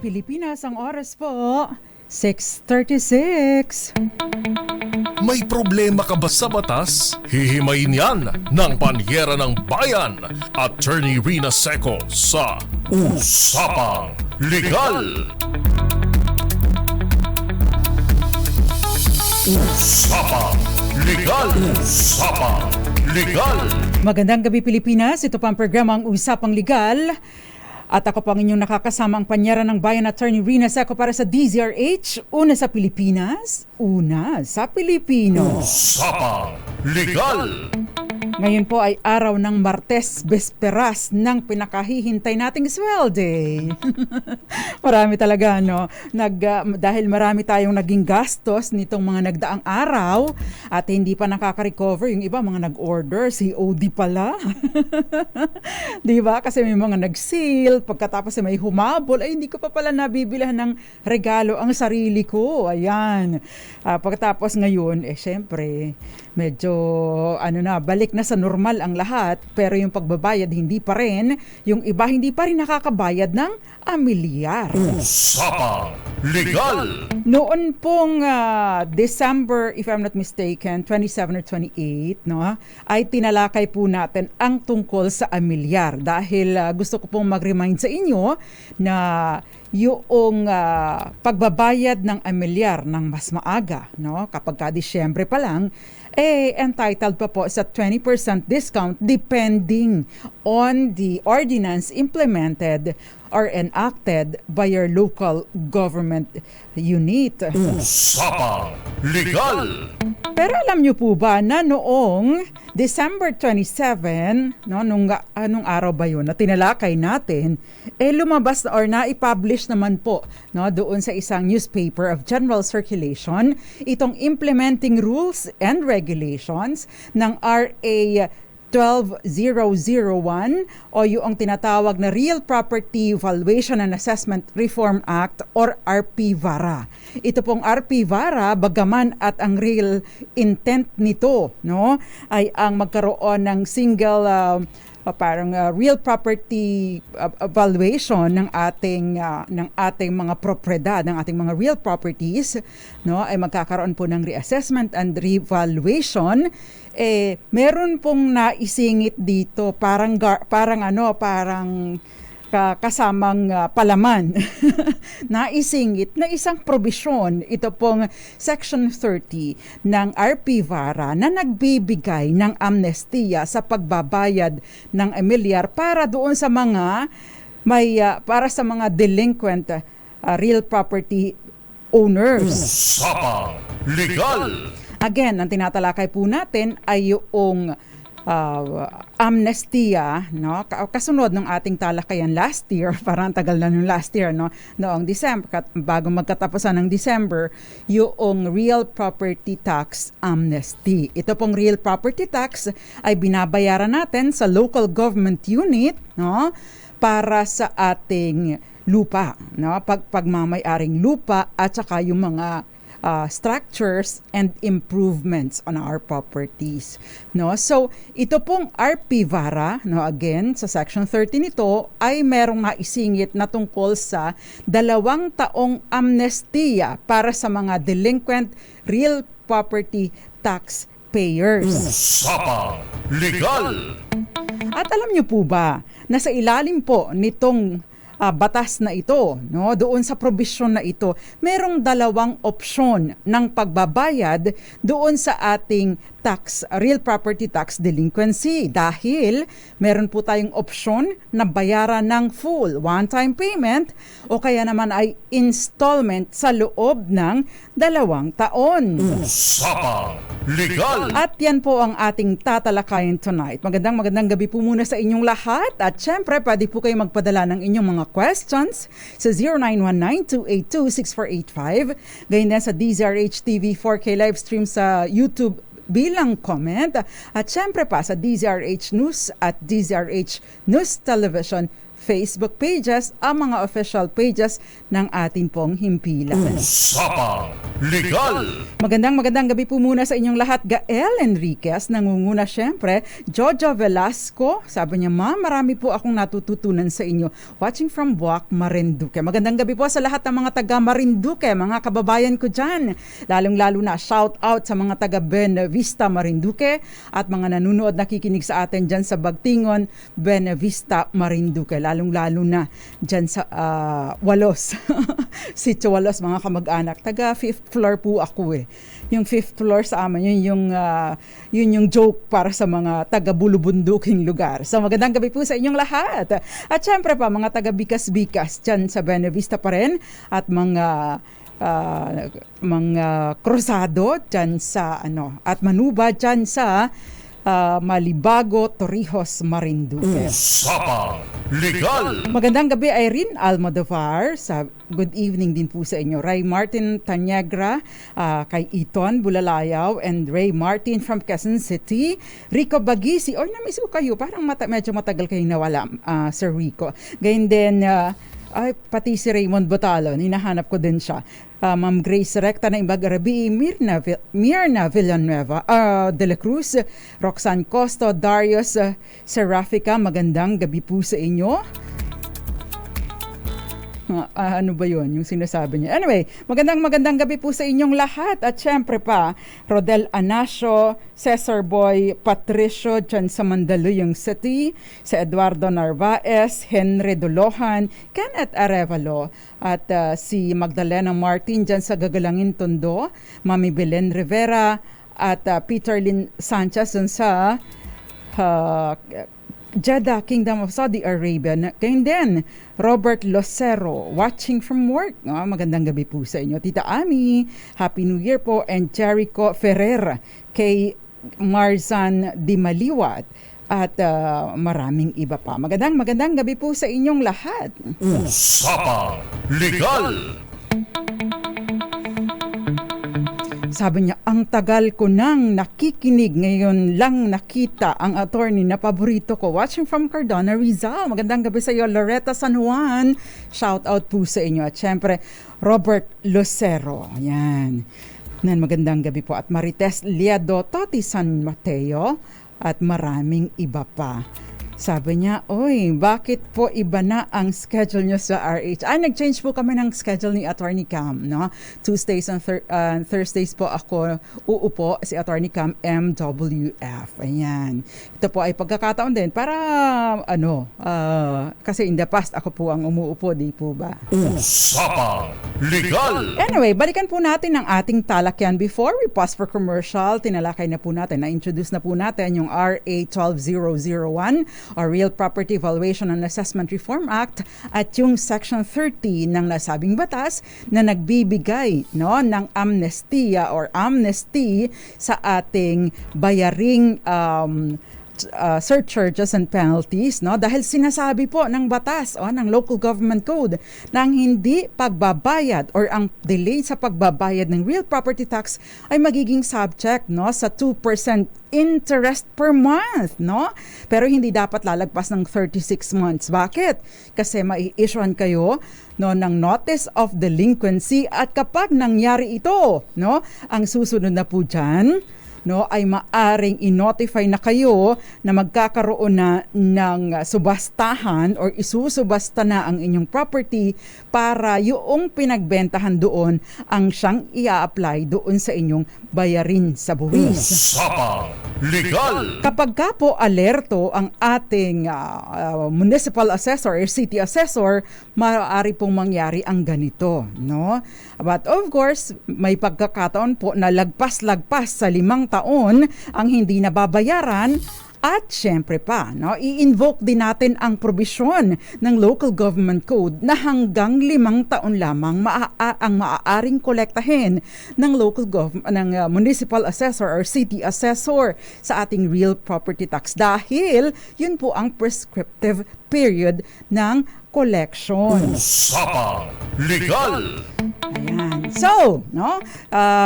Pilipinas, ang oras po, 6:36. May problema ka ba sa batas? Hihimayin yan ng Panyera ng Bayan, Attorney Rina Seco sa Usapang Legal. Usapang Legal. Usapang Legal. Magandang gabi Pilipinas, ito pa ang programang Usapang Legal. At ako po ang inyong nakakasama ang Panyera ng Bayan, Attorney Rina Seco para sa DZRH. Una sa Pilipinas, una sa Pilipino. Usapang Legal. Ngayon po ay araw ng Martes, Besperas ng pinakahihintay nating swell day. Marami talaga, no? Dahil marami tayong naging gastos nitong mga nagdaang araw at hindi pa nakaka-recover. Yung iba, mga nag-order, COD pala. Di ba? Kasi may mga nag-seal, pagkatapos may humabol, ay hindi ko pa pala nabibilhan ng regalo ang sarili ko. Ayan. Pagkatapos ngayon, syempre, medyo, balik na sa normal ang lahat, pero yung pagbabayad hindi pa rin. Yung iba hindi pa rin nakakabayad ng amilyar. Usapang Legal. Noon pong December, if I'm not mistaken, 27 or 28, no, ay tinalakay po natin ang tungkol sa amilyar. Dahil gusto ko pong mag-remind sa inyo na yung pagbabayad ng amilyar ng mas maaga, no, kapag ka Disyembre pa lang, entitled pa po sa 20% discount depending on the ordinance implemented or enacted by your local government unit. Usapang Legal. Pero alam niyo po ba na noong December 27, no, nung araw ba yun na tinalakay natin, lumabas or na-publish naman po, no, doon sa isang newspaper of general circulation itong implementing rules and regulations ng RA 12001 o yung tinatawag na Real Property Valuation and Assessment Reform Act or RP-VARA. Ito pong RP-VARA, bagaman at ang real intent nito, no, ay ang magkaroon ng single real property valuation ng ating mga propriedad, ng ating mga real properties, no, ay magkakaroon po ng reassessment and revaluation. Meron pong naisingit dito parang kasamang palaman naisingit na isang probisyon, ito pong Section 30 ng RP-VARA na nagbibigay ng amnestiya sa pagbabayad ng amilyar para doon sa mga para sa mga delinquent real property owners. Usapang Legal. Again, ang tinatalakay po natin ay yung amnestia, no, kasunod ng ating talakayan last year, parang tagal na nung last year, no, noong December, bago magkatapusan ng December, yung real property tax amnesty. Ito pong real property tax ay binabayaran natin sa local government unit, no, para sa ating lupa, no, pagmamay-aring lupa at saka yung mga structures and improvements on our properties, no. So ito pong RP-VARA, no, again sa section 30 nito ay merong naisingit na tungkol sa 2 taong amnestiya para sa mga delinquent real property tax payers. Usapang Legal. At alam niyo po ba na sa ilalim po nitong batas na ito, no, doon sa probisyon na ito, merong 2 opsyon ng pagbabayad doon sa ating real property tax delinquency, dahil meron po tayong opsyon na bayaran ng full one-time payment o kaya naman ay installment sa loob ng 2 taon. Usapang Legal. At yan po ang ating tatalakayin tonight. Magandang gabi po muna sa inyong lahat, at syempre pwede po kayo magpadala ng inyong mga questions sa 0919-282-6485, gayon din sa DZRH TV 4K live stream sa YouTube bilang comment, at syempre pa sa DZRH News at DZRH News Television Facebook pages, ang mga official pages ng ating pong himpilan. Usapang Legal. Magandang gabi po muna sa inyong lahat. Gael Enriquez, nangunguna syempre. Jojo Velasco, sabi niya, "Ma'am, marami po akong natututunan sa inyo. Watching from Buwak, Marinduque." Magandang gabi po sa lahat ng mga taga Marinduque, mga kababayan ko dyan. Lalong-lalo na shout out sa mga taga Buena Vista, Marinduque at mga nanonood nakikinig sa atin dyan sa Bagtingon, Buena Vista, Marinduque. Lalong-lalo na dyan sa Walos. Sitio Walos, mga kamag-anak. Taga 5th floor po ako eh. Yung 5th floor sa amin, yun yung joke para sa mga taga-bulubunduking lugar. So magandang gabi po sa inyong lahat. At syempre pa, mga taga-bikas-bikas dyan sa Buena Vista pa rin at mga krusado dyan sa at manuba dyan sa Malibago, Torrijos, Marinduque. Usapang Legal. Magandang gabi, Irene Almodovar. Good evening din po sa inyo. Ray Martin Tanyagra, kay Iton Bulalayaw, and Ray Martin from Quezon City. Rico Bagisi, namiss ko kayo. Parang medyo matagal kayong nawala, Sir Rico. Gayun din, pati si Raymond Botalon, hinahanap ko din siya. Ma'am Grace Recta na Imbagarabi, Mirna Villanueva, De La Cruz, Roxanne Costo, Darius Serafica, magandang gabi po sa inyo. Ano ba yun, yung sinasabi niya? Anyway, magandang gabi po sa inyong lahat. At syempre pa, Rodel Anasio, Cesar Boy Patricio dyan sa Mandaluyong City, si Eduardo Narvaez, Henry Dolohan, Kenneth Arevalo, at si Magdalena Martin dyan sa Gagalangin Tondo, Mami Belen Rivera, at Peter Lynn Sanchez dyan sa Jeddah, Kingdom of Saudi Arabia. Kaya din, Robert Locero, watching from work. Magandang gabi po sa inyo. Tita Ami, Happy New Year po. And Jericho Ferrer, kay Marzan Di Maliwat, at maraming iba pa. Magandang gabi po sa inyong lahat. Usapang Legal. Sabi niya, ang tagal ko nang nakikinig, ngayon lang nakita ang attorney na paborito ko. Watching from Cardona, Rizal. Magandang gabi sa iyo, Loretta San Juan. Shout out po sa inyo. At syempre, Robert Lucero. Yan. Magandang gabi po. At Marites Liado, Toti San Mateo. At maraming iba pa. Sabi niya, bakit po iba na ang schedule niyo sa RH? Nag-change po kami ng schedule ni Attorney Cam, no? Tuesdays and Thursdays po ako uupo, si Attorney Cam MWF. Ayan. Ito po ay pagkakataon din para, kasi in the past ako po ang umuupo, di po ba? Usapang Legal. Anyway, balikan po natin ang ating talakyan. Before we pause for commercial, tinalakay na po natin, na-introduce na po natin yung RA 12001 or Real Property Valuation and Assessment Reform Act at yung Section 30 ng nasabing batas na nagbibigay ng amnestia or amnesty sa ating bayaring surcharges and penalties, dahil sinasabi po ng batas ng local government code na ang hindi pagbabayad or ang delay sa pagbabayad ng real property tax ay magiging subject sa 2% interest per month, pero hindi dapat lalagpas ng 36 months. Bakit? Kasi mai-issuean kayo ng notice of delinquency at kapag nangyari ito, ang susunod na po dyan ay maaring i-notify na kayo na magkakaroon na ng subastahan or isusubasta na ang inyong property para yung pinagbentahan doon ang siyang i-apply doon sa inyong bayarin sa buwis. Usapang Legal. Kapag ka po alerto ang ating municipal assessor or city assessor, maaari pong mangyari ang ganito, But of course, may pagkakataon po na lagpas-lagpas sa 5 taon ang hindi nababayaran. At syempre pa, i-invoke din natin ang probisyon ng local government code na hanggang 5 taon lamang ang maaaring kolektahin ng municipal assessor or city assessor sa ating real property tax dahil yun po ang prescriptive period ng collection. Usapang Legal. Ayan. So, no?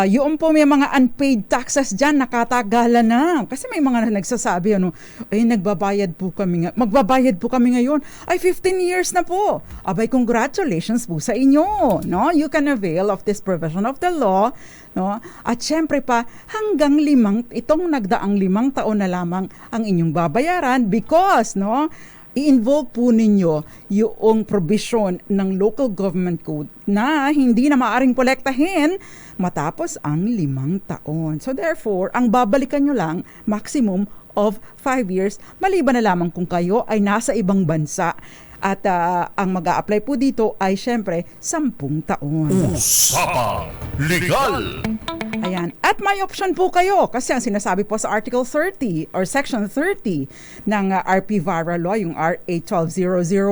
Yung po may mga unpaid taxes dyan, nakatagalan na. Kasi may mga nagsasabi, magbabayad po kami ngayon. Ay, 15 years na po. Abay, congratulations po sa inyo. No? You can avail of this provision of the law. No? At syempre pa, itong nagdaang 5 taon na lamang ang inyong babayaran because, no? I-invoke po ninyo yung provision ng local government code na hindi na maaring kolektahin matapos ang 5 taon. So therefore, ang babalikan nyo lang maximum of 5 years, maliban na lamang kung kayo ay nasa ibang bansa. At ang mag-a-apply po dito ay syempre 10 taon. Usapang Legal. Ayan. At may option po kayo kasi ang sinasabi po sa Article 30 or Section 30 ng RP Vara Law, yung RA 12001,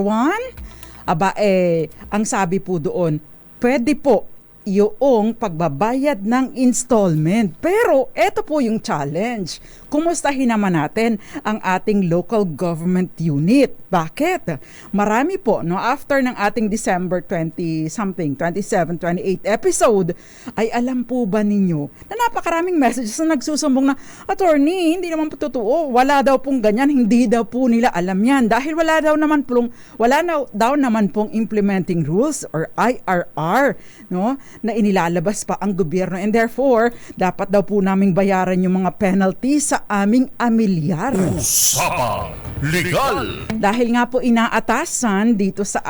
ang sabi po doon, pwede po yung pagbabayad ng installment. Pero eto po yung challenge. Kumustahin naman natin ang ating local government unit. Bakit? Marami po, no, after ng ating December 27, 28 episode, ay alam po ba ninyo na napakaraming messages na nagsusumbong na, attorney, hindi naman po totoo. Wala daw pong ganyan, hindi daw po nila alam yan. Dahil wala daw naman pong implementing rules or IRR, no, na inilalabas pa ang gobyerno. And therefore, dapat daw po naming bayaran yung mga penalty sa aming amilyar. Usapang Legal. Dahil nga po inaatasan dito sa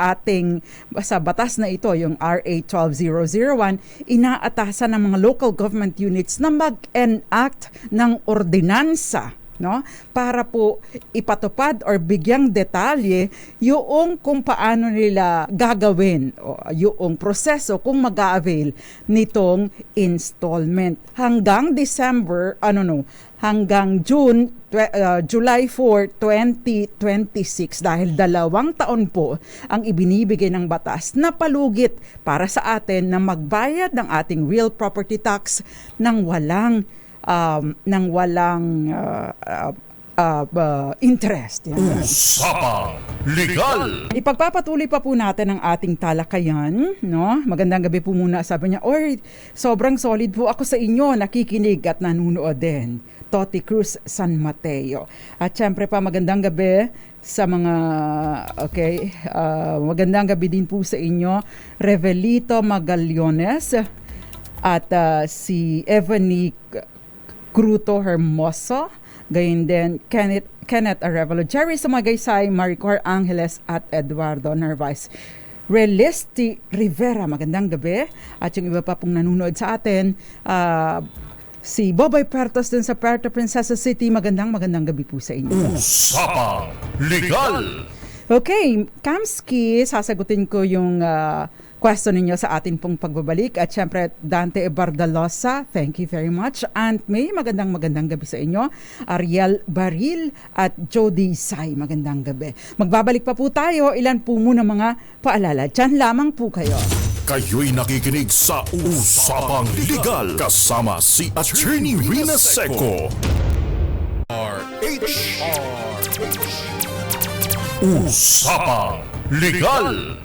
batas na ito, yung RA 12001, inaatasan ng mga local government units na mag-enact ng ordinansa, no, para po ipatupad or bigyang detalye yung kung paano nila gagawin o yung proseso kung mag-a-avail nitong installment hanggang July 4, 2026 dahil 2 taon po ang ibinibigay ng batas na palugit para sa atin na magbayad ng ating real property tax ng walang interest. Yan. Usapang Legal. Ipagpapatuloy pa po natin ang ating talakayan, no? Magandang gabi po muna. Sabi niya, sobrang solid po ako sa inyo, nakikinig at nanunood din. Toti Cruz San Mateo. At syempre pa magandang gabi sa mga magandang gabi din po sa inyo, Revelito Magallones at si Evany Cruto Hermoso, gayon din Kenneth Arevalo, Jerry Sumagaysay, Maricor Angeles at Eduardo Narvaez. Relisti Rivera, magandang gabi. At yung iba pa pong nanonood sa atin, si Boboy Pertos din sa Puerto Princesa City, magandang gabi po sa inyo. Usapang Legal. Okay, Kamski, sasagutin ko yung question ninyo sa atin pong pagbabalik. At syempre, Dante Bardalosa, thank you very much. And may magandang gabi sa inyo. Ariel Baril at Jody Sai, magandang gabi. Magbabalik pa po tayo. Ilan po muna mga paalala. Diyan lamang po kayo. Kayo'y nakikinig sa Usapang Legal kasama si Attorney Rina Seco. Usapang Legal.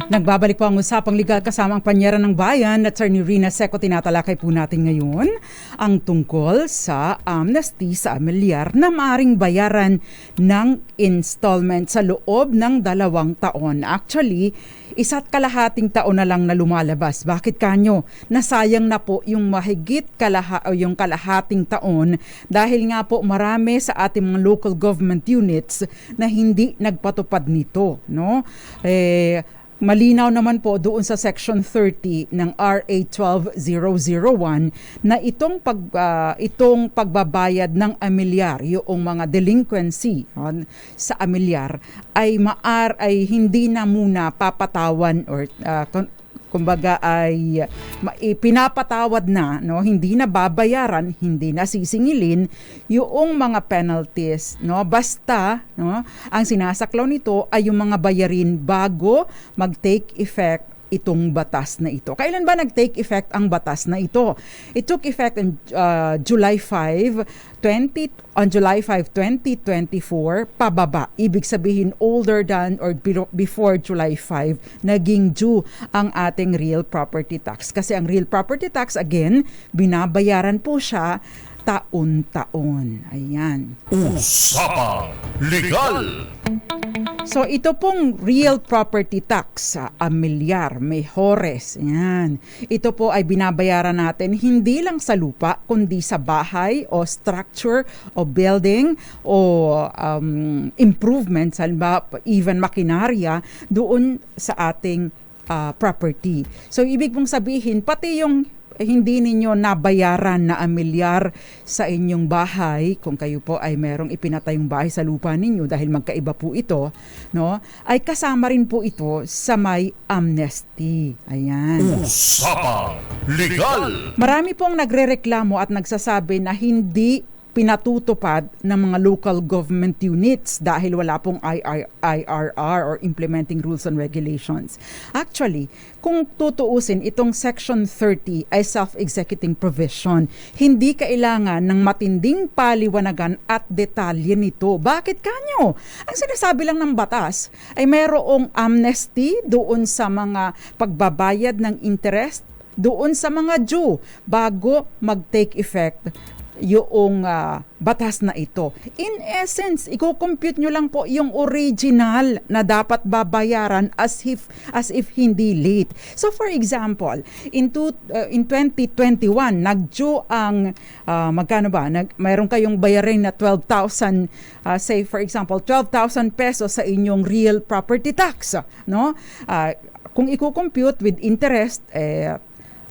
Nagbabalik po ang Usapang Legal kasama ang Panyera ng Bayan, Attorney Rina Seco. Tinatalakay po natin ngayon ang tungkol sa amnesty sa amilyar na maaaring bayaran ng installment sa loob ng 2 taon. Actually, 1.5 taon na lang na lumalabas. Bakit kanyo? Nasayang na po yung mahigit yung kalahating taon dahil nga po marami sa ating mga local government units na hindi nagpatupad nito, no? Malinaw naman po doon sa Section 30 ng RA 12001 na itong pagbabayad ng amilyar, yung mga delinquency sa amilyar ay hindi na muna papatawan or kumbaga ay pinapatawad na, no, hindi na babayaran, hindi na sisingilin yung mga penalties, no, basta, no, ang sinasaklaw nito ay yung mga bayarin bago mag-take effect itong batas na ito. Kailan ba nag-take effect ang batas na ito? It took effect on July 5, 2024, pababa. Ibig sabihin, older than or before July 5, naging due ang ating real property tax. Kasi ang real property tax, again, binabayaran po siya taon-taon. Ayan. Usapang Legal! So ito pong real property tax, amilyar, mejores, yan. Ito po ay binabayaran natin hindi lang sa lupa, kundi sa bahay o structure o building o improvements, halimbawa even makinarya doon sa ating property. So ibig pong sabihin, pati yung hindi ninyo nabayaran na amilyar sa inyong bahay, kung kayo po ay merong ipinatayong bahay sa lupa ninyo dahil magkaiba po ito, no, ay kasama rin po ito sa may amnesty. Ayan. Usapang Legal! Marami pong nagrereklamo at nagsasabi na hindi pinatutupad ng mga local government units dahil wala pong IRR or Implementing Rules and Regulations. Actually, kung tutuusin, itong Section 30 ay self-executing provision. Hindi kailangan ng matinding paliwanagan at detalye nito. Bakit kanyo? Ang sinasabi lang ng batas ay mayroong amnesty doon sa mga pagbabayad ng interest, doon sa mga due bago mag-take effect yung batas na ito. In essence, i-compute nyo lang po yung original na dapat babayaran as if hindi late. So for example, in 2021, nag-due ang magkano ba? Mayroon kayong bayarin na 12,000, say for example, 12,000 pesos sa inyong real property tax, no? Kung i-compute with interest,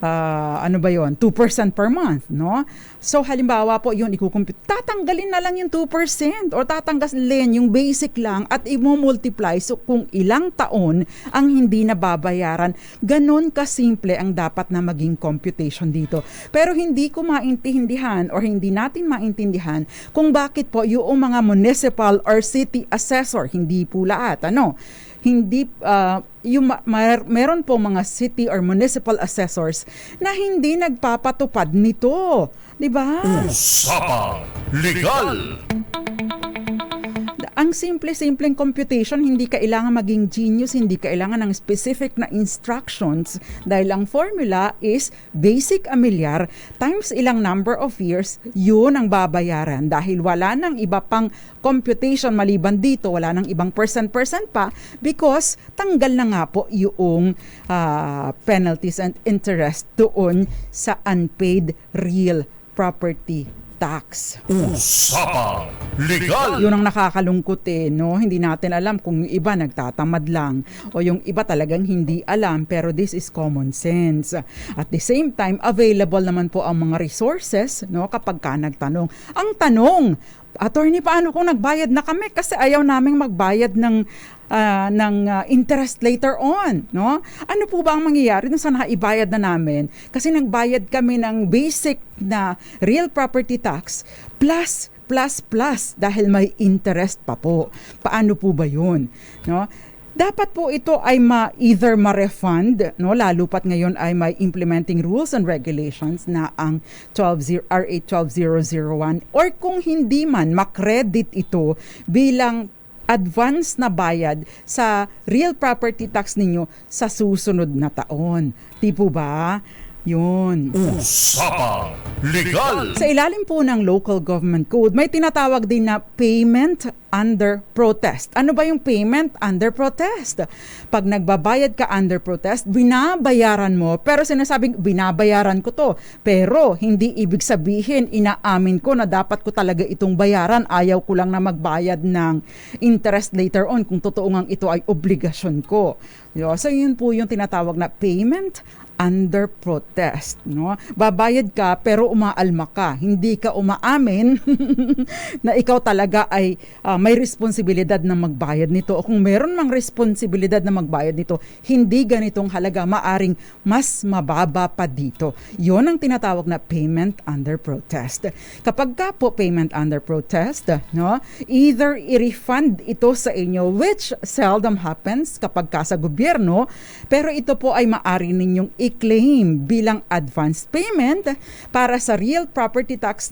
ano ba yon? 2% per month, no? So halimbawa po yun, ikukumpute, tatanggalin na lang yung 2% or tatanggalin yung basic lang at i-multiply so kung ilang taon ang hindi na babayaran. Ganon kasimple ang dapat na maging computation dito. Pero hindi ko maintindihan or hindi natin maintindihan kung bakit po yung mga municipal or city assessor, hindi po lahat, hindi meron po mga city or municipal assessors na hindi nagpapatupad nito, 'di ba? Usapang Legal! Ang simpleng computation, hindi kailangan maging genius, hindi kailangan ng specific na instructions dahil ang formula is basic amilyar times ilang number of years, yun ang babayaran dahil wala nang iba pang computation maliban dito, wala nang ibang percent pa because tanggal na nga po yung penalties and interest doon sa unpaid real property tax. Usapang Legal! Yun ang nakakalungkot no? Hindi natin alam kung yung iba nagtatamad lang o yung iba talagang hindi alam, pero this is common sense. At the same time, available naman po ang mga resources, no? Kapag ka nagtanong. Ang tanong, attorney, paano kung nagbayad na kami kasi ayaw naming magbayad ng interest later on, no? Ano po ba ang mangyayari dun sa naibayad na namin? Kasi nagbayad kami ng basic na real property tax plus dahil may interest pa po. Paano po ba 'yun, no? Dapat po ito ay either ma-refund, no, lalo pat ngayon ay may Implementing Rules and Regulations na ang RA 12001, or kung hindi man ma-credit ito bilang advance na bayad sa real property tax ninyo sa susunod na taon. Di po ba? Yun. Usapang Legal! Sa ilalim po ng Local Government Code, may tinatawag din na payment under protest. Ano ba yung payment under protest? Pag nagbabayad ka under protest, binabayaran mo, pero sinasabing binabayaran ko to. Pero hindi ibig sabihin, inaamin ko na dapat ko talaga itong bayaran. Ayaw ko lang na magbayad ng interest later on kung totoo ngang ito ay obligasyon ko. So yun po yung tinatawag na payment under protest, no? Babayad ka pero umaalma ka. Hindi ka umaamin na ikaw talaga ay may responsibilidad na magbayad nito. O kung meron mang responsibilidad na magbayad nito, hindi ganitong halaga, maaring mas mababa pa dito. 'Yon ang tinatawag na payment under protest. Kapag ka po payment under protest, no? Either i-refund ito sa inyo, which seldom happens kapag ka sa gobyerno, pero ito po ay maaari ninyong i-claim bilang advance payment para sa real property tax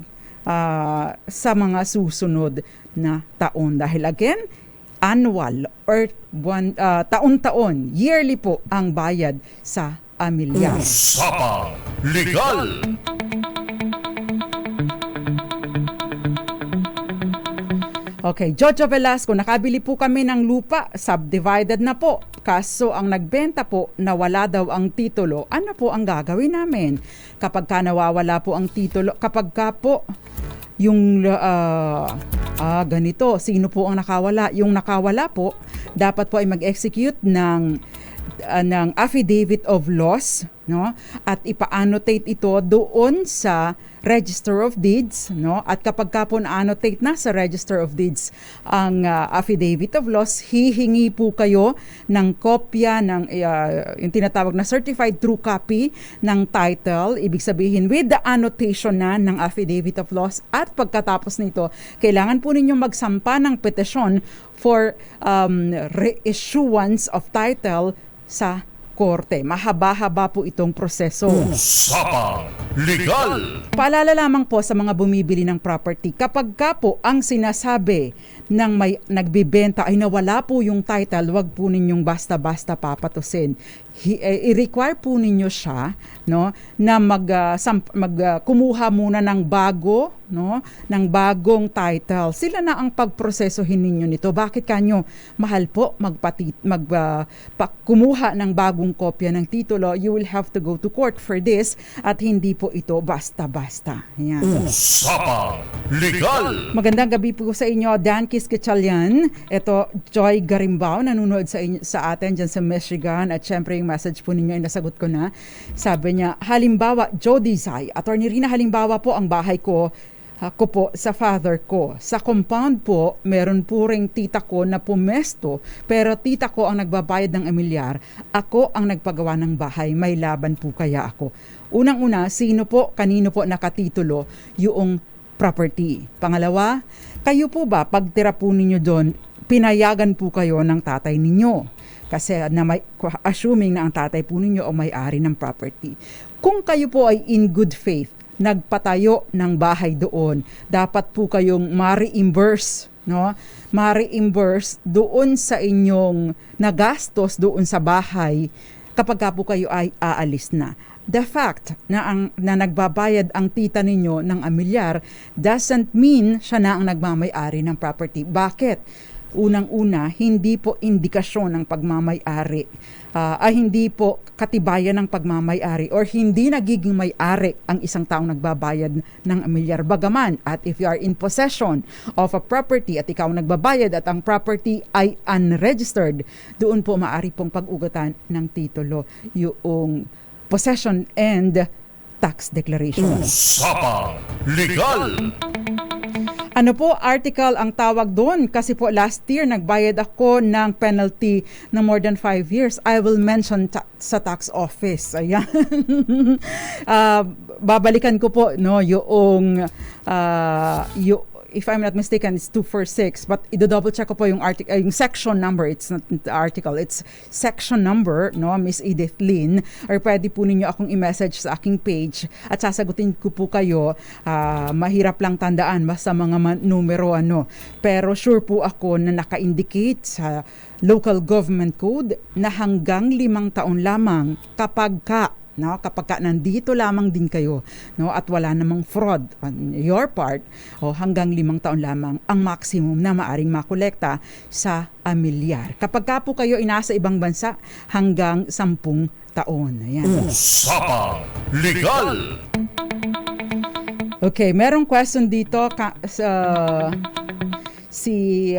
sa mga susunod na taon. Dahil again, annual or taon-taon, yearly po ang bayad sa amilyar. Usapang Legal. Okay, Jojo Velasco, nakabili po kami ng lupa, subdivided na po. Kaso ang nagbenta po, nawala daw ang titulo. Ano po ang gagawin namin? Kapag ka nawawala po ang titulo, kapag ka po yung ganito, sino po ang nakawala? Yung nakawala po, dapat po ay mag-execute ng affidavit of loss, no? At ipa-annotate ito doon sa Register of Deeds, no? At kapag ka po na-annotate na sa Register of Deeds ang affidavit of loss, hihingi po kayo ng kopya ng yung tinatawag na certified true copy ng title, ibig sabihin with the annotation na ng affidavit of loss. At pagkatapos nito, kailangan po ninyong magsampa ng petisyon for reissuance of title sa korte. Mahaba-haba po itong proseso. Usapang Legal. Paalala lamang po sa mga bumibili ng property, kapag ka po ang sinasabi ng may nagbibenta ay nawala po yung title, wag po ninyong basta-basta papatusin. I-require po ninyo siya, no, na kumuha muna ng bago, no, ng bagong title. Sila na ang pagprosesohin ninyo nito. Bakit kanyo mahal po kumuha ng bagong kopya ng titulo? You will have to go to court for this at hindi po ito basta-basta. Yan. Usapang Legal. Magandang gabi po sa inyo, Dan Kiskichalyan. Ito, Joy Garimbao, nanonood sa atin dyan sa Michigan. At syempre yung message po ninyo ay nasagot ko na. Sabi niya, halimbawa, Jody Zay, Attorney Rina, halimbawa po ang bahay ko po sa father ko. Sa compound po, meron po ring tita ko na pumesto, pero tita ko ang nagbabayad ng amilyar. Ako ang nagpagawa ng bahay. May laban po kaya ako. Unang-una, kanino po nakatitulo yung property? Pangalawa, kayo po ba, pagtira po ninyo doon, pinayagan po kayo ng tatay ninyo? Kasi assuming na ang tatay po ninyo o may-ari ng property. Kung kayo po ay in good faith, nagpatayo ng bahay doon, dapat po kayong ma-reimburse, no? Ma-reimburse doon sa inyong nagastos doon sa bahay kapag po kayo ay aalis na. The fact na nagbabayad ang tita ninyo ng amilyar doesn't mean siya na ang nagmamay-ari ng property. Bakit? Unang-una, hindi po indikasyon ng pagmamay-ari, hindi po katibayan ng pagmamay-ari or hindi nagiging may-ari ang isang taong nagbabayad ng amilyar. Bagaman, at if you are in possession of a property at ikaw nagbabayad at ang property ay unregistered, doon po maaari pong pag-ugatan ng titulo yung possession and tax declaration. Usapang Legal. Ano po, article ang tawag doon kasi po last year nagbayad ako ng penalty na more than 5 years. I will mention sa tax office. Ayan. Babalikan ko po no yung if I'm not mistaken, it's 246. But i-double check ko po yung article, yung section number. It's not the article. It's section number, no, Miss Edith Lynn. Or pwede po ninyo akong i-message sa aking page at sasagutin ko po kayo. Mahirap lang tandaan basta mga numero ano. Pero sure po ako na naka-indicate sa local government code na hanggang 5 taon lamang kapag nandito lamang din kayo, no, at wala namang fraud on your part, hanggang 5 taon lamang ang maximum na maaring makolekta sa amilyar. Kapag po kayo inasa ibang bansa, hanggang 10 taon. Ayan. Usapang Legal. Okay, merong question dito si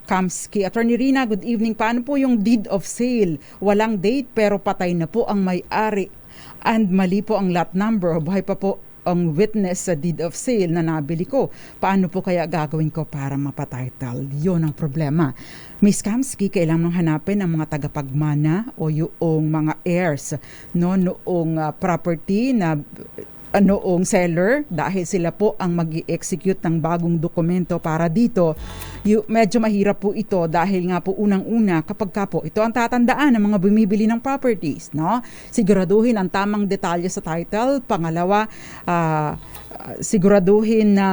Kamski. Attorney Rina, good evening. Paano po yung deed of sale? Walang date pero patay na po ang may-ari. and mali po ang lot number, buhay pa po ang witness sa deed of sale na nabili ko. Paano po kaya gagawin ko para mapatitle? Yun ang problema. Miss Kamsky, kailangan mong hanapin ang mga tagapagmana o yung mga heirs noong property na noong seller, dahil sila po ang mag-i-execute ng bagong dokumento para dito. Medyo mahirap po ito dahil nga po unang-una kapag ka po ito ang tatandaan ng mga bumibili ng properties, no? Siguraduhin ang tamang detalye sa title. Pangalawa, siguraduhin na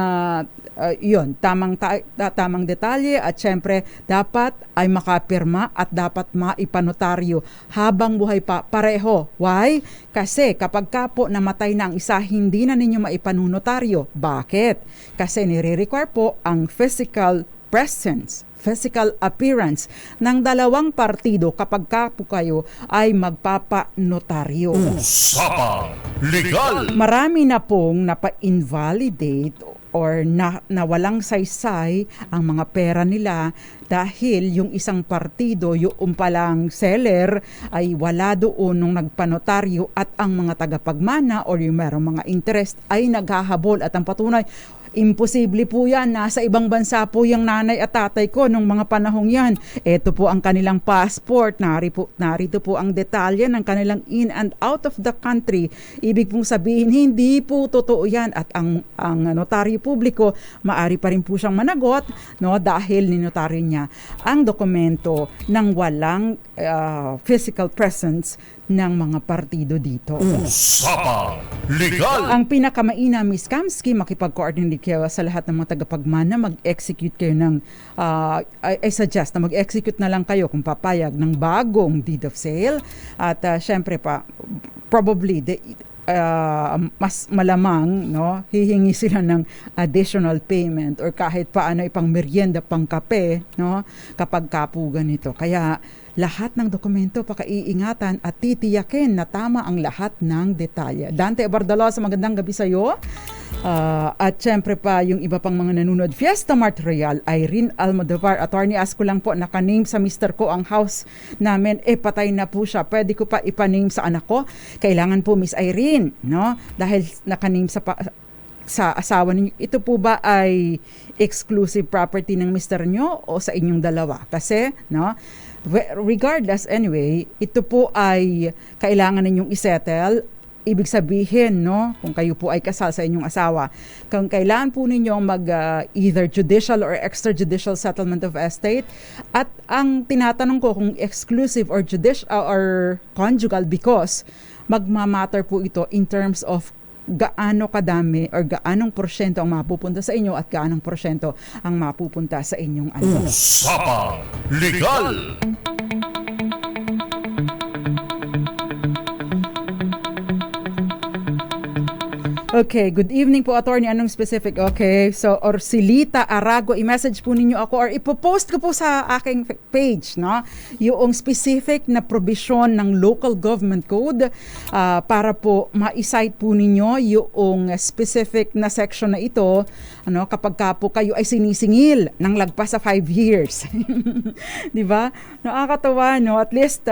tamang detalye, at syempre dapat ay makapirma at dapat maipanotaryo habang buhay pa pareho. Why? Kasi kapag ka po namatay na ang isa, hindi na ninyo maipanunotaryo. Bakit? Kasi nire-require po ang physical presence, physical appearance ng dalawang partido kapag ka po kayo ay magpapanotaryo. Usapang Legal! Marami na pong napa-invalidate or nawalang saysay ang mga pera nila dahil yung isang partido, yung palang seller ay wala doon nung nagpanotaryo, at ang mga tagapagmana or yung merong mga interest ay naghahabol. At ang patunay, imposible po yan. Nasa ibang bansa po yung nanay at tatay ko nung mga panahong yan. Ito po ang kanilang passport. Narito po ang detalye ng kanilang in and out of the country. Ibig pong sabihin, hindi po totoo yan. At ang notaryo publiko, maari pa rin po siyang managot, no, dahil ninotaryo niya ang dokumento ng walang physical presence ng mga partido dito. Usapang Legal! Ang pinakamaina, Miss Kamsky, makipag-coordinate kayo sa lahat ng mga tagapagmana, mag-execute kayo ng, I suggest na mag-execute na lang kayo kung papayag ng bagong deed of sale. At syempre pa, probably, mas malamang, no, hihingi sila ng additional payment or kahit paano ipang merienda, pang kape, no, kapag kapugan nito. Kaya lahat ng dokumento pakaiingatan at titiyakin na tama ang lahat ng detalye. Dante Bardalosa, magandang gabi sa iyo. At syempre pa yung iba pang mga nanonood. Fiesta Mart Royal, Irene Almodovar, attorney, ask ko lang po, naka-name sa mister ko ang house namin, patay na po siya. Pwede ko pa ipa-name sa anak ko? Kailangan po, Miss Irene, no? Dahil naka-name sa asawa ninyo. Ito po ba ay exclusive property ng mister nyo o sa inyong dalawa? Kasi, no, regardless anyway, ito po ay kailangan ninyong isettle. Ibig sabihin, no, kung kayo po ay kasal sa inyong asawa, kung kailangan po ninyong either judicial or extrajudicial settlement of estate. At ang tinatanong ko kung exclusive or judicial or conjugal, because magmamatter po ito in terms of gaano kadami or gaanong porsyento ang mapupunta sa inyo at gaanong porsyento ang mapupunta sa inyong anak. Usapang Legal! Okay, good evening po, attorney. Anong specific? Okay, so Orsilita Arago, i-message po ninyo ako or ipopost ko po sa aking page, no? Yung specific na provision ng local government code para po ma-cite po ninyo yung specific na section na ito, ano, kapag ka po kayo ay sinisingil ng lagpas sa 5 years. Di ba? Nakakatawa, no? At least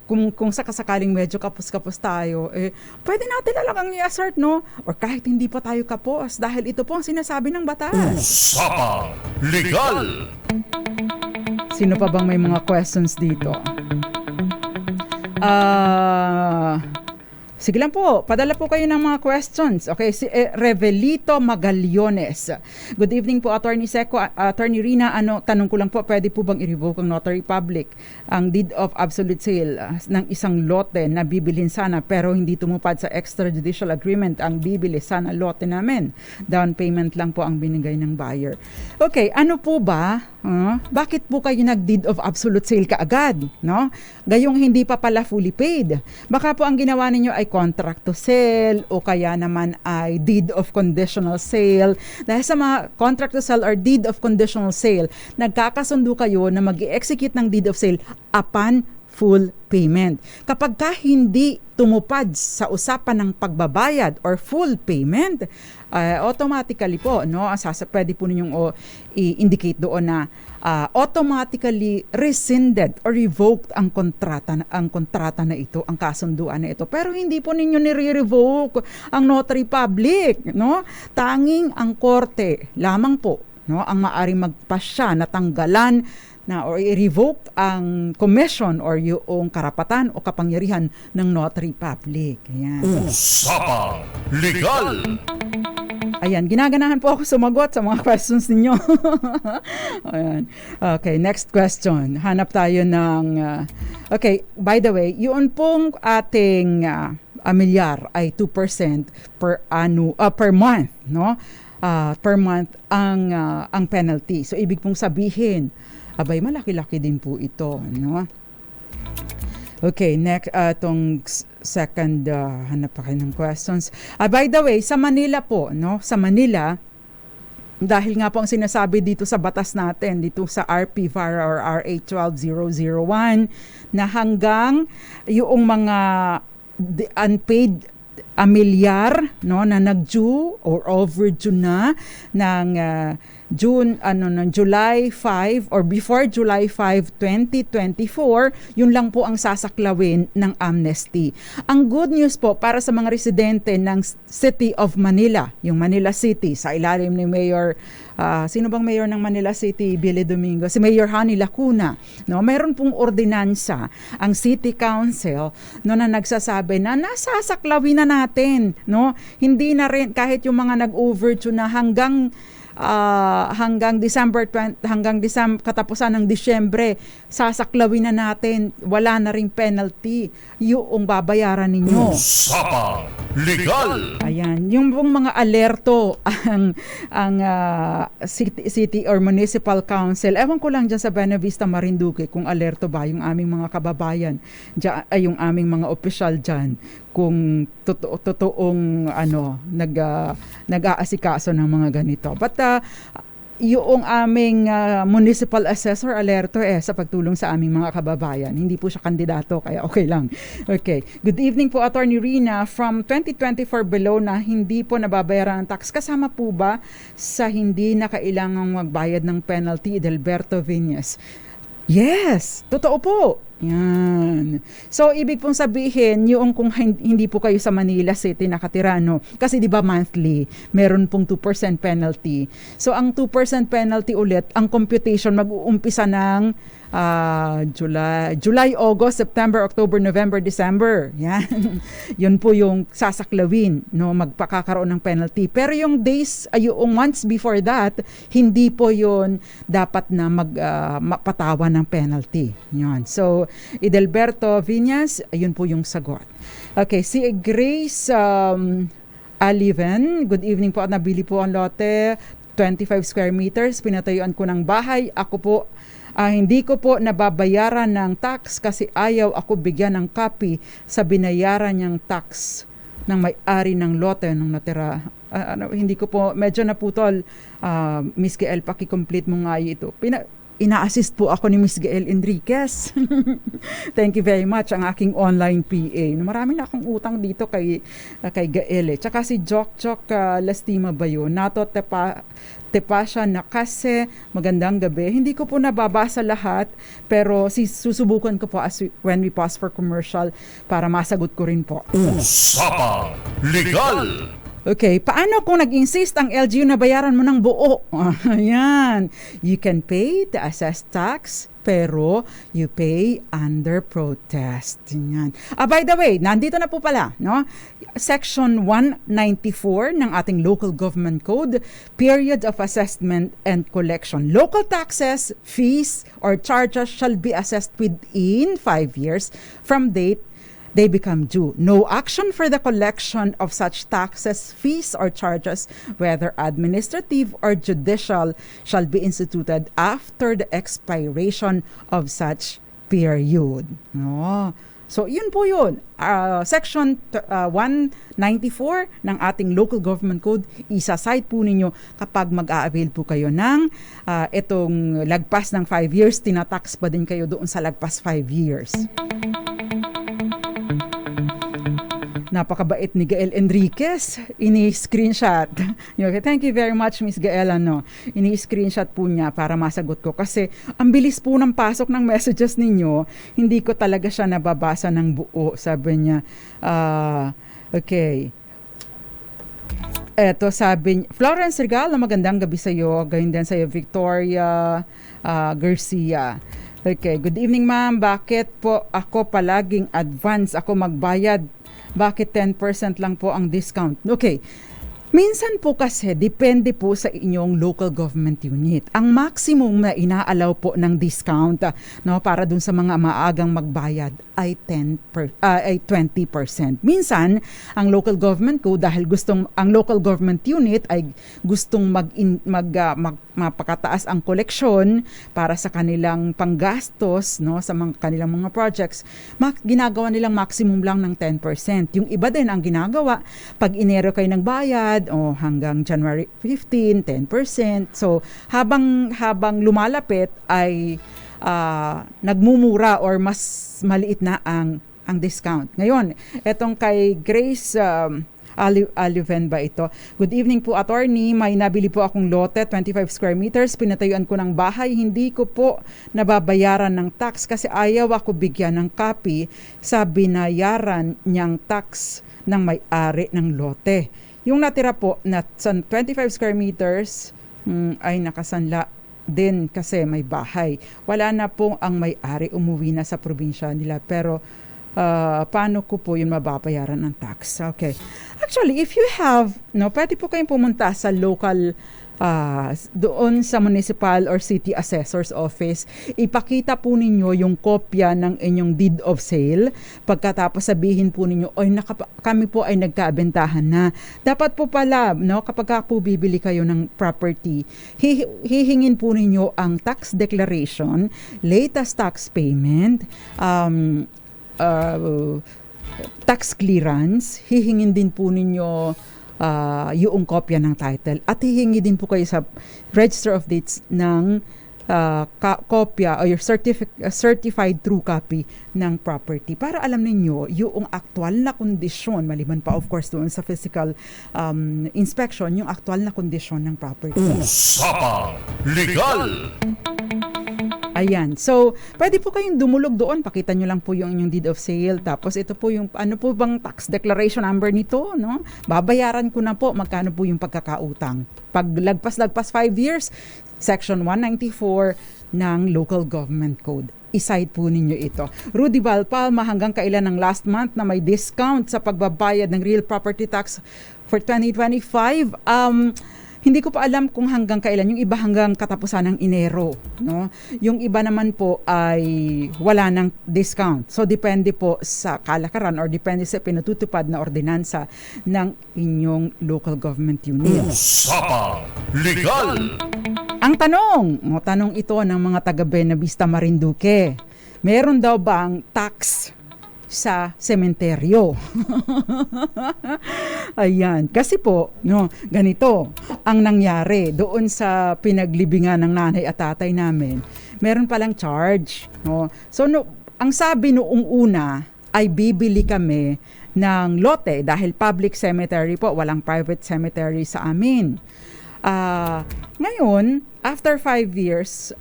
kung sakasakaling medyo kapos-kapos tayo, pwede natin talagang i-assert, no? Or kahit hindi pa tayo kapos, dahil ito po ang sinasabi ng batas. Usapang Legal! Sino pa bang may mga questions dito? Sige lang po, padala po kayo ng mga questions. Okay, si Revelito Magallones. Good evening po, Attorney Seco. Attorney Rina, tanong ko lang po, pwede po bang i-revoke ang notary public ang deed of absolute sale ng isang lote na bibilhin sana pero hindi tumupad sa extrajudicial agreement ang bibili sana lote namin? Down payment lang po ang binigay ng buyer. Okay, ano po ba? Bakit po kayo nag-deed of absolute sale kaagad? No? Gayong hindi pa pala fully paid. Baka po ang ginawa ninyo ay contract to sell o kaya naman ay deed of conditional sale. Dahil sa mga contract to sell or deed of conditional sale, nagkakasundo kayo na mag-execute ng deed of sale upon full payment. Kapag ka hindi tumupad sa usapan ng pagbabayad or full payment, automatically po, no, pwede po ninyong i-indicate doon na automatically rescinded or revoked ang kontrata na ito, ang kasunduan na ito. Pero hindi po ninyo nire-revoke ang notary public, no? Tanging ang korte lamang po, no, ang maaring magpasya na tanggalan na or i-revoke ang commission or yung karapatan o kapangyarihan ng notary public. Ayan. Usapang Legal! Ayan, ginaganahan po ako sumagot sa mga questions ninyo. Ayan. Okay, next question. Hanap tayo ng... okay, by the way, yun pong ating amilyar ay 2% per month, no? Per month ang penalty. So, ibig pong sabihin, abay, malaki-laki din po ito, no? Okay, next, itong second, hanap pa kayo ng questions. By the way, sa Manila po, no? Sa Manila, dahil nga po ang sinasabi dito sa batas natin, dito sa RP-VARA or RA 12001, na hanggang yung mga unpaid amilyar, no, na nag-due or overdue na ng July 5 or before July 5, 2024, yun lang po ang sasaklawin ng amnesty. Ang good news po para sa mga residente ng City of Manila, yung Manila City, sa ilalim ni Mayor, sino bang Mayor ng Manila City, Billy Domingo? Si Mayor Hani Lacuna. No? Mayroon pong ordinansa ang City Council, no, na nagsasabi na nasasaklawin na natin. No? Hindi na rin, kahit yung mga nag-overdue na hanggang katapusan ng Disyembre, sasaklawin na natin, wala na ring penalty yung babayaran ninyo. Usapang Legal! Ayan, yung mga alerto ang city or municipal council, ewan ko lang dyan sa Buena Vista, Marinduque, kung alerto ba yung aming mga kababayan, yung aming mga opisyal dyan, kung totoong nag-aasikaso ng mga ganito. But yung aming municipal assessor alerto sa pagtulong sa aming mga kababayan. Hindi po siya kandidato, kaya okay lang. Okay. Good evening po, Attorney Rina. From 2024 below na hindi po nababayaran ng tax, kasama po ba sa hindi na kailangang magbayad ng penalty, Edelberto Viñas? Yes, totoo po. Yan. So, ibig pong sabihin, yung kung hindi po kayo sa Manila City nakatira, no? Kasi di ba monthly, meron pong 2% penalty. So, ang 2% penalty ulit, ang computation mag-uumpisa ng July, August, September, October, November, December. Yan. Yun po yung sasaklawin, no? Magpakakaroon ng penalty. Pero yung days, yung months before that, hindi po yun dapat na mapatawan ng penalty. Yan. So, Edelberto Viñas, ayun po yung sagot. Okay, si Grace Aliven, good evening po. Nabili po ang lote, 25 square meters, pinatayuan ko ng bahay. Ako po, hindi ko po nababayaran ng tax kasi ayaw ako bigyan ng copy sa binayaran niyang tax ng may-ari ng lote ng natira. Hindi ko po, medyo naputol. Miss Gael, paki-complete mo nga ito. Ina-assist po ako ni Miss Gael Enriquez. Thank you very much, ang aking online PA. Marami na akong utang dito kay Gael. Tsaka si Jok Lastima ba yun? Nato Tepasya na kasi magandang gabi. Hindi ko po nababasa lahat, pero susubukan ko po when we pause for commercial para masagot ko rin po. Usapang Legal! Okay, paano kung nag-insist ang LGU na bayaran mo ng buo? Ayan. You can pay the assessed tax, pero you pay under protest. Ayan. By the way, nandito na po pala, no? Section 194 ng ating Local Government Code, Period of Assessment and Collection. Local taxes, fees, or charges shall be assessed within 5 years from date they become due. No action for the collection of such taxes, fees, or charges, whether administrative or judicial, shall be instituted after the expiration of such period. No. So, yun po yun. Section 194 ng ating Local Government Code, isa-cite po ninyo kapag mag-a-avail po kayo ng itong lagpas ng 5 years, tinatax pa din kayo doon sa lagpas 5 years. Napakabait ni Gael Enriquez, ini-screenshot. Okay, thank you very much, Miss Gael. Ini-screenshot po niya para masagot ko kasi ang bilis po ng pasok ng messages ninyo, hindi ko talaga siya nababasa ng buo. Sabi niya, okay. Eto sabi niya, Florence Regalo, magandang gabi sa iyo. Gayon din sa iyo, Victoria Garcia. Okay, good evening ma'am. Bakit po ako palaging advance ako magbayad? Bakit 10% lang po ang discount? Okay. Minsan po kasi, depende po sa inyong local government unit. Ang maximum na inaalaw po ng discount para dun sa mga maagang magbayad ay 20%. Minsan, ang local government ko, dahil ang local government unit ay gustong mapakataas ang koleksyon para sa kanilang panggastos sa kanilang mga projects, ginagawa nilang maximum lang ng 10%. Yung iba din ang ginagawa, pag inero kayo ng bayad, hanggang January 15, 10%. So, habang lumalapit ay nagmumura or mas maliit na ang discount. Ngayon, etong kay Grace Aliven ba ito? Good evening po, attorney. May nabili po akong lote, 25 square meters. Pinatayuan ko ng bahay. Hindi ko po nababayaran ng tax kasi ayaw ako bigyan ng copy sa binayaran niyang tax ng may-ari ng lote. Yung natira po na 25 square meters ay nakasanla din kasi may bahay. Wala na po ang may-ari, umuwi na sa probinsya nila. Pero paano ko po yun mababayaran ng tax? Okay. Actually, if you have, pwede po kayong pumunta sa local, doon sa municipal or city assessor's office, ipakita po ninyo yung kopya ng inyong deed of sale. Pagkatapos sabihin po ninyo, kami po ay nagkabentahan na. Dapat po pala, kapag po bibili kayo ng property, hihingin po ninyo ang tax declaration, latest tax payment, tax clearance, hihingin din po ninyo yung kopya ng title at hihingi din po kayo sa Register of Deeds ng kopya o your certified true copy ng property para alam ninyo yung aktual na kondisyon, maliban pa of course doon sa physical inspection, yung aktual na kondisyon ng property. Usapang Legal! Ayan. So, pwede po kayong dumulog doon. Pakita nyo lang po yung inyong deed of sale. Tapos, ito po yung, ano po bang tax declaration number nito, Babayaran ko na po magkano po yung pagkakautang. Pag lagpas 5 years, Section 194 ng Local Government Code. I-cite po ninyo ito. Rudy Valpalma, hanggang kailan ng last month na may discount sa pagbabayad ng real property tax for 2025? Hindi ko pa alam kung hanggang kailan. Yung iba hanggang katapusan ng Enero. Yung iba naman po ay wala ng discount. So, depende po sa kalakaran or depende sa pinatutupad na ordinansa ng inyong local government unit. Usapang Legal! Ang tanong ito ng mga taga Buenavista Marinduque, meron daw bang tax sa sementeryo? Ayan. Kasi po, ganito ang nangyari doon sa pinaglibingan ng nanay at tatay namin. Meron palang charge. So, ang sabi noong una ay bibili kami ng lote dahil public cemetery po, walang private cemetery sa amin. Ngayon, after 5 years,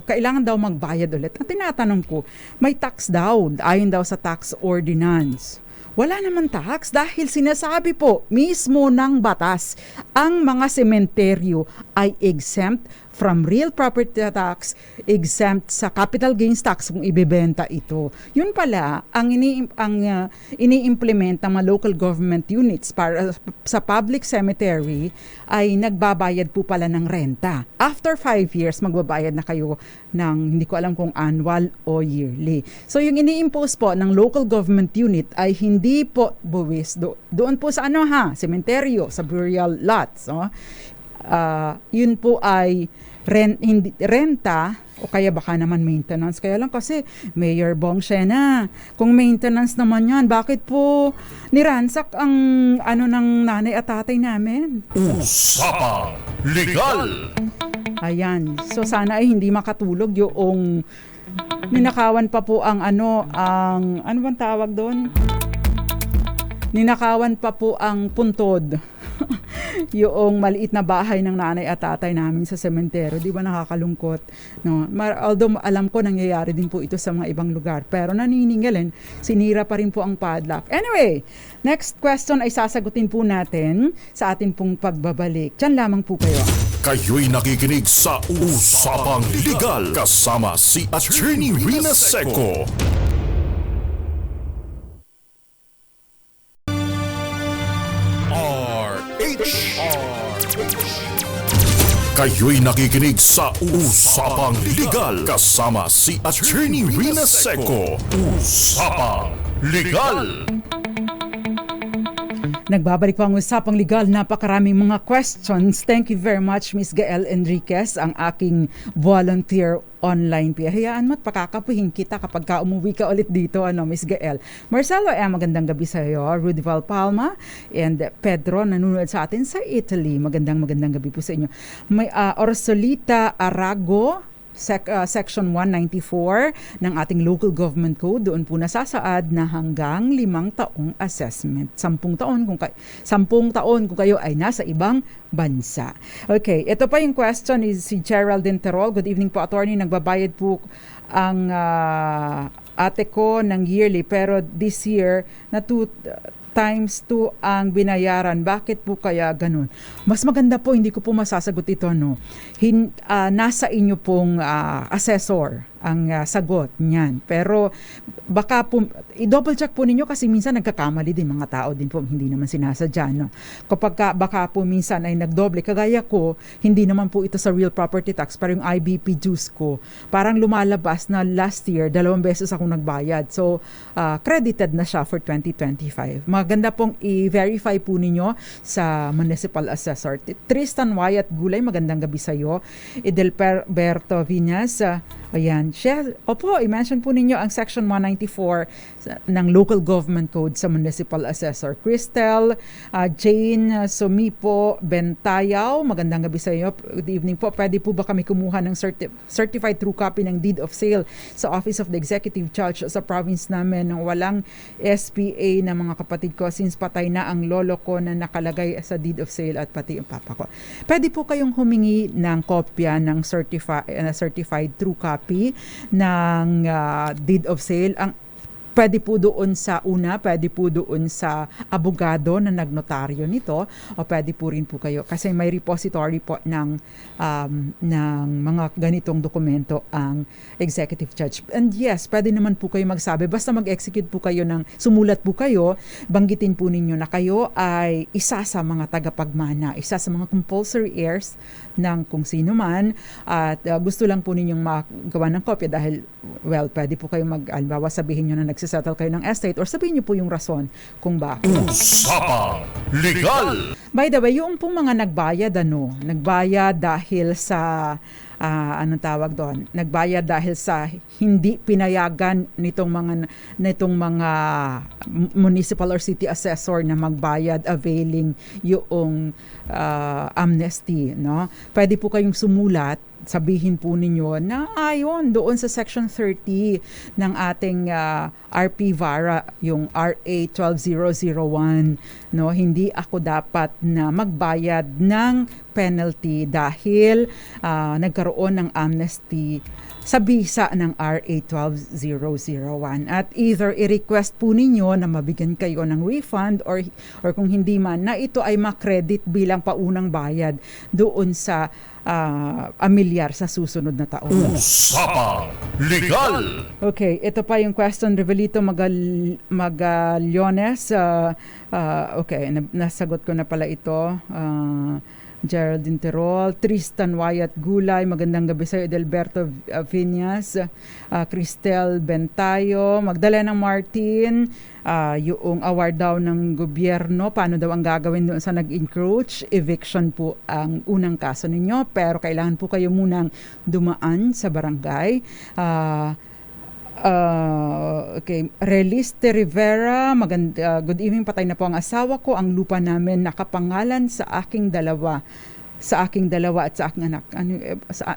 kailangan daw magbayad ulit. Ang tinatanong ko, may tax daw, ayon daw sa tax ordinance. Wala naman tax dahil sinasabi po mismo ng batas, ang mga sementeryo ay exempt from real property tax, exempt sa capital gains tax kung ibebenta ito. Yun pala, ang ini-implement ng mga local government units para sa public cemetery ay nagbabayad po pala ng renta. After 5 years, magbabayad na kayo ng, hindi ko alam kung annual o yearly. So yung ini-impose po ng local government unit ay hindi po buwis doon po sa cementeryo, sa burial lots. Yun po ay renta O kaya baka naman maintenance. Kaya lang kasi, Mayor Bong Shena, kung maintenance naman yan, bakit po niransak ang ng nanay at tatay namin? Usapang Legal! Ayan. So sana ay hindi makatulog yung ninakawan pa po ang ano bang tawag doon? Ninakawan pa po ang puntod. Yung maliit na bahay ng nanay at tatay namin sa sementeryo. Di ba nakakalungkot? No? Although alam ko nangyayari din po ito sa mga ibang lugar. Pero naniningalin, sinira pa rin po ang padlock. Anyway, next question ay sasagutin po natin sa atin pong pagbabalik. Diyan lamang po kayo. Kayo'y nakikinig sa Usapang Legal kasama si Attorney Rina Seco. Kayo'y nakikinig sa Usapang Legal kasama si Attorney Rina Seco. Usapang Legal! Nagbabalik po ang Usapang Legal. Napakaraming mga questions. Thank you very much, Miss Gael Enriquez, ang aking volunteer online. Hayaan mo at pakakapuhin kita kapag umuwi ka ulit dito, Miss Gael. Marcelo, magandang gabi sa iyo. Rudival Palma and Pedro, nanonood sa atin sa Italy. Magandang gabi po sa inyo. May Orsolita Arago, Section 194 ng ating Local Government Code, doon po nasasaad na hanggang 5 taong assessment. 10 taon kung kayo ay nasa ibang bansa. Okay, ito pa yung question is si Geraldine Terol. Good evening po, attorney. Nagbabayad po ang ate ko ng yearly, pero this year na 2x2 ang binayaran. Bakit po kaya ganun? Mas maganda po, hindi ko po masasagot ito, nasa inyo pong assessor ang sagot niyan. Pero baka po, i-double check po ninyo kasi minsan nagkakamali din mga tao din po, hindi naman sinasadya. Kapag baka po minsan ay nagdoble, kagaya ko, hindi naman po ito sa real property tax, pero yung IBP dues ko, parang lumalabas na last year, 2 beses ako nagbayad. So, credited na siya for 2025. Maganda pong i-verify po ninyo sa municipal assessor. Tristan Wyatt Gulay, magandang gabi sa iyo. Edelberto Viñas, ayan. I-mention po ninyo ang Section 194 ng Local Government Code sa Municipal Assessor. Cristel, Jane Sumipo Bentayaw, magandang gabi sa iyo. Good evening po. Pwede po ba kami kumuha ng certified true copy ng deed of sale sa Office of the Executive Judge sa province namin ng walang SPA ng mga kapatid ko since patay na ang lolo ko na nakalagay sa deed of sale at pati ang papa ko. Pwede po kayong humingi ng kopya ng certified true copy ng deed of sale. Pwede po doon sa abogado na nagnotaryo nito, o pwede po rin po kayo kasi may repository po ng mga ganitong dokumento ang executive judge. And yes, pwede naman po kayo magsabi, basta mag-execute po kayo sumulat po kayo, banggitin po ninyo na kayo ay isa sa mga tagapagmana, isa sa mga compulsory heirs ng kung sino man, at gusto lang po ninyong magawa ng kopya dahil, pwede po kayo albawa sabihin nyo na nagsisettle kayo ng estate or sabihin nyo po yung rason kung bakit. Usapang Legal! By the way, yung pong mga nagbayad dahil sa nagbayad dahil sa hindi pinayagan nitong mga municipal or city assessor na magbayad availing yung amnesty, Pwede po kayong sumulat, sabihin po ninyo na ayon doon sa Section 30 ng ating RP VARA, yung RA 12001, hindi ako dapat na magbayad ng penalty dahil nagkaroon ng amnesty sa bisa ng RA 12001. At either i-request po ninyo na mabigyan kayo ng refund or kung hindi man, na ito ay makredit bilang paunang bayad doon sa amilyar sa susunod na taon. Usapang Legal! Okay, ito pa yung question, Revelito Magallones. Okay, nasagot ko na pala ito. Geraldine Terol, Tristan Wyatt Gulay, magandang gabi sa'yo, Edelberto Viñas, Cristel Bentayo, Magdalena Martin, yung award daw ng gobyerno, paano daw ang gagawin doon sa nag-encroach, eviction po ang unang kaso ninyo, pero kailangan po kayo munang dumaan sa barangay. Okay, Reliste Rivera, good evening, patay na po ang asawa ko, ang lupa namin nakapangalan sa aking dalawa at sa aking anak.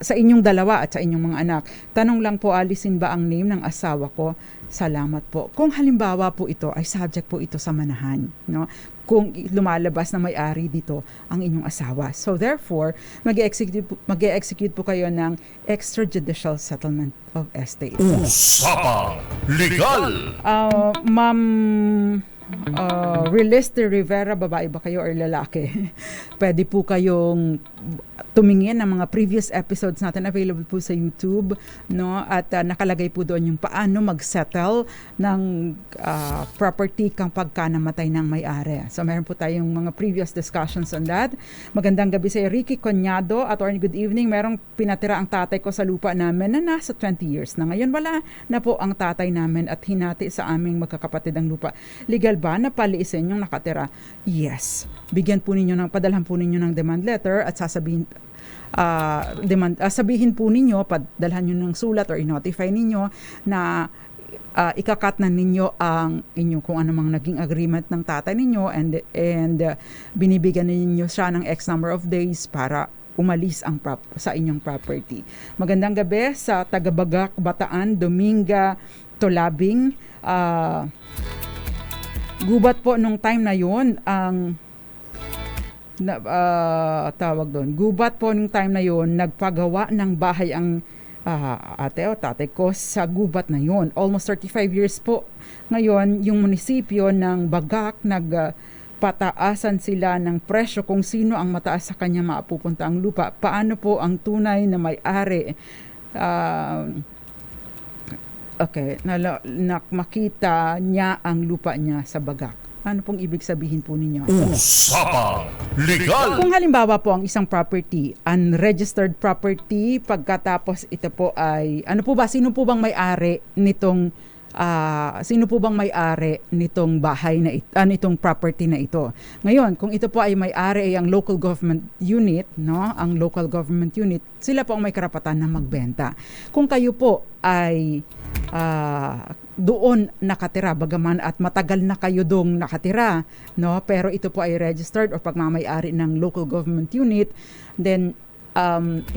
Sa inyong dalawa at sa inyong mga anak. Tanong lang po, alisin ba ang name ng asawa ko? Salamat po. Kung halimbawa po ito ay subject po ito sa manahan, no? Kung lumalabas na may-ari dito ang inyong asawa. So therefore, mag-execute po kayo ng extrajudicial settlement of estate. Usapang Legal! Ma'am Reliste Rivera, babae ba kayo or lalaki? Pwede po kayong tumingin ng mga previous episodes natin, available po sa YouTube, no? At nakalagay po doon yung paano mag-settle ng property kapag namatay ng may-ari. So meron po tayong mga previous discussions on that. Magandang gabi sa Ricky Conyado, attorney, good evening. Merong pinatira ang tatay ko sa lupa namin na nasa 20 years na. Ngayon wala na po ang tatay namin at hinati sa aming magkakapatid ang lupa. Legal ba na paliisin yung nakatira? Yes. Padalhan po ninyo ng demand letter at sasabihin sabihin po ninyo, padalhan nyo ng sulat or i-notify ninyo na ikakat na ninyo ang inyong kung anumang naging agreement ng tatay ninyo and binibigyan ninyo siya ng X number of days para umalis sa inyong property. Magandang gabi sa Tagabagak, Bataan, Dominga, Tolabing. Gubat po nung time na yun ang tawag doon. Gubat po nung time na yon, nagpagawa ng bahay ang tatay ko sa gubat na yon. Almost 35 years po. Ngayon, yung munisipyo ng Bagak pataasan sila ng presyo kung sino ang mataas sa kanya mapupunta ang lupa. Paano po ang tunay na may-ari makita niya ang lupa niya sa Bagak? Ano pong ibig sabihin po ninyo? Usapang Legal! Kung halimbawa po ang isang property, unregistered property, pagkatapos ito po ay, sino po bang may-ari nitong bahay na ito, nitong property na ito? Ngayon, kung ito po ay may-ari ay ang local government unit, no? Ang local government unit, sila po ang may karapatan na magbenta. Kung kayo po ay doon nakatira, bagaman at matagal na kayo doon nakatira, no? Pero ito po ay registered o pagmamay-ari ng local government unit, then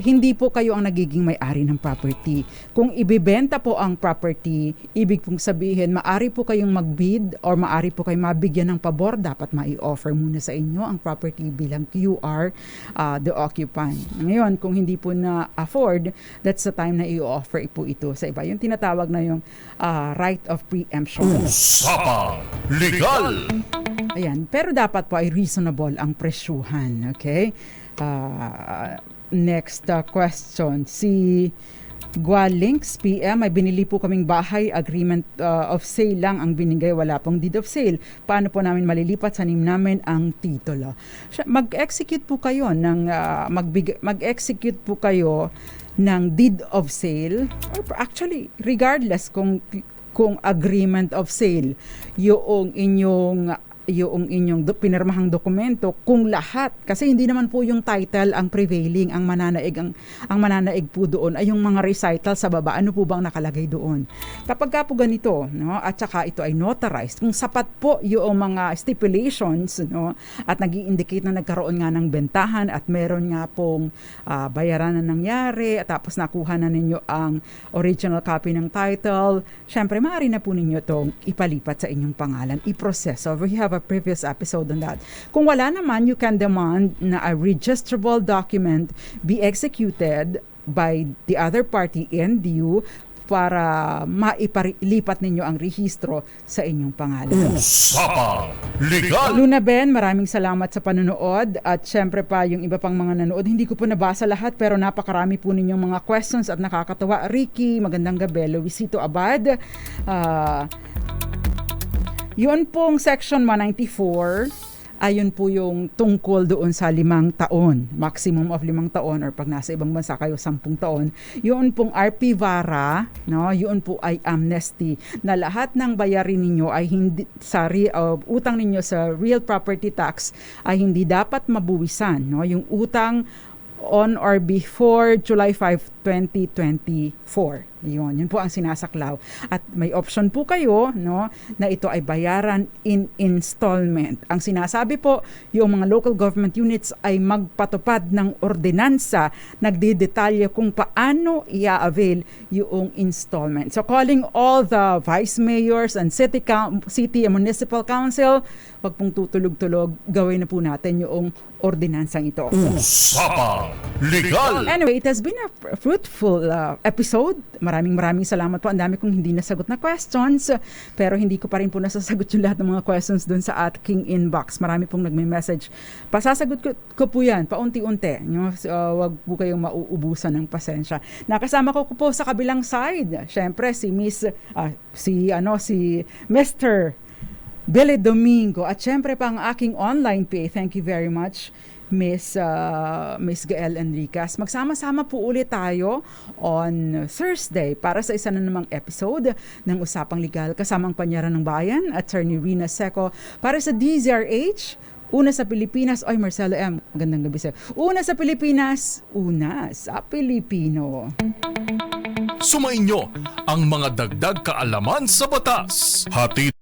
hindi po kayo ang nagiging may-ari ng property. Kung ibibenta po ang property, ibig pong sabihin, maari po kayong mag-bid or maari po kayong mabigyan ng pabor, dapat mai-offer muna sa inyo ang property bilang QR, the occupant. Ngayon, kung hindi po na-afford, that's the time na i-offer po ito sa iba. Yung tinatawag na yung right of preemption. Usapang Legal! Ayan, pero dapat po ay reasonable ang presyuhan, okay? Next question, si Gualinks PM, may binili po kaming bahay, agreement of sale lang ang binigay, wala pong deed of sale. Paano po namin malilipat sa name namin ang titulo? Mag-execute po kayo ng mag-execute po kayo ng deed of sale, or actually regardless kung agreement of sale yung inyong pinirmahang dokumento, kung lahat, kasi hindi naman po yung title ang prevailing, ang mananaig po doon ay yung mga recital sa baba, ano po bang nakalagay doon. Kapag ka po ganito, no, at saka ito ay notarized, kung sapat po yung mga stipulations, no, at nag-i-indicate na nagkaroon nga ng bentahan at meron nga pong bayaran na nangyari, at tapos nakuha na ninyo ang original copy ng title, syempre maaari na po ninyo itong ipalipat sa inyong pangalan, i-process. So we have a previous episode on that. Kung wala naman, you can demand na a registrable document be executed by the other party and you para maipalipat ninyo ang rehistro sa inyong pangalan. Usapang Legal! Luna Ben, maraming salamat sa panonood at syempre pa yung iba pang mga nanood. Hindi ko po nabasa lahat pero napakarami po ninyong mga questions at nakakatawa. Ricky, magandang gabi. Luisito Abad, yun pong Section 194, ayun po yung tungkol doon sa 5 taon, maximum of 5 taon, or pag nasa ibang bansa kayo 10 taon, yun pong RP Vara, no, yun po ay amnesty na lahat ng bayarin ninyo ay hindi utang ninyo sa real property tax ay hindi dapat mabuwisan, no, yung utang on or before July 5, 2024. Yun po ang sinasaklaw. At may option po kayo, no, na ito ay bayaran in installment. Ang sinasabi po, yung mga local government units ay magpatupad ng ordinansa, nagdidetalye kung paano i-avail yung installment. So calling all the vice mayors and city and municipal council, wag pong tutulog-tulog, gawin na po natin yung ordinansang ito. Usapang Legal! Anyway, it has been a fruitful episode. Maraming salamat po. Ang dami kong hindi nasagot na questions, pero hindi ko pa rin po nasasagot yung lahat ng mga questions dun sa aking inbox. Marami pong nagme-message. Pasasagot ko po yan, paunti-unti. Wag po kayong mauubusan ng pasensya. Nakasama ko po sa kabilang side, syempre si Mr. Billy Domingo, at syempre pa ang aking online pay. Thank you very much, Miss Gael Enricas. Magsama-sama po ulit tayo on Thursday para sa isa na namang episode ng Usapang Legal kasama ang Panyera ng Bayan, Attorney Rina Seco, para sa DZRH, una sa Pilipinas. Oy, Marcelo M., magandang gabi sa'yo. Una sa Pilipinas, una sa Pilipino. Sumainyo ang mga dagdag kaalaman sa batas. Hatid